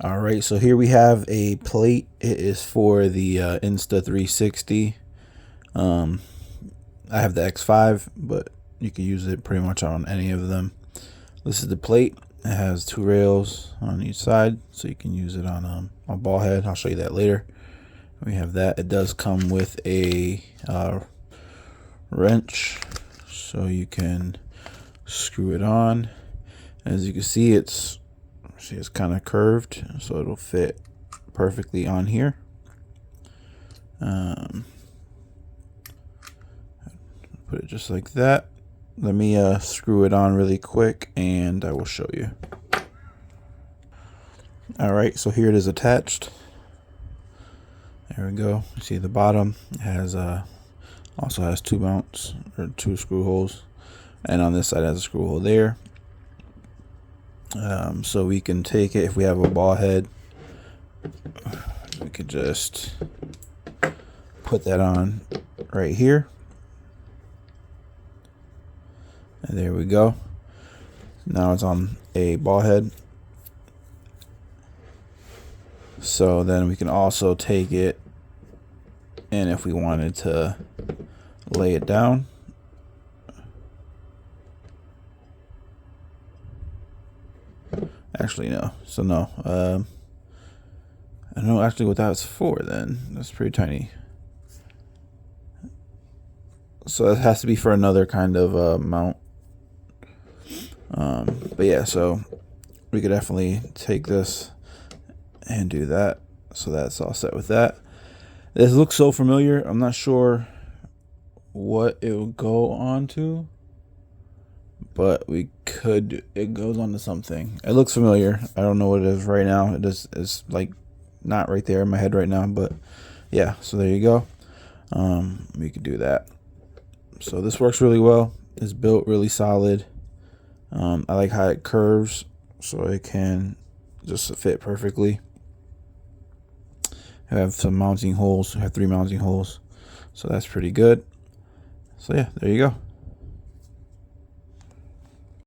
All right, so here we have a plate. It is for the Insta360. Um, I have the X5, but you can use it pretty much on any of them. This is the plate. It has two rails on each side, so you can use it on a ball head. I'll show you that later. We have that. It does come with a wrench, so you can screw it on. As you can see, it's kind of curved, so it'll fit perfectly on here. Put it just like that. Let me screw it on really quick and I will show you. Alright, so here it is attached. There we go. You see the bottom has also has two mounts, or two screw holes, and on this side has a screw hole there. So we can take it, if we have a ball head, we could just put that on right here. And there we go. Now it's on a ball head. So then we can also take it, and if we wanted to lay it down, actually no, so no, I don't know actually what that's for then. That's pretty tiny. So it has to be for another kind of mount. But yeah, so we could definitely take this and do that. So that's all set with that. This looks so familiar. I'm not sure what it will go on to, but it goes on to something. It looks familiar. I don't know what it is right now. It's like not right there in my head right now, but yeah, so there you go. We could do that. So this works really well. It's built really solid. I like how it curves, so it can just fit perfectly. I have some mounting holes. I have 3 mounting holes, so that's pretty good. So yeah, there you go.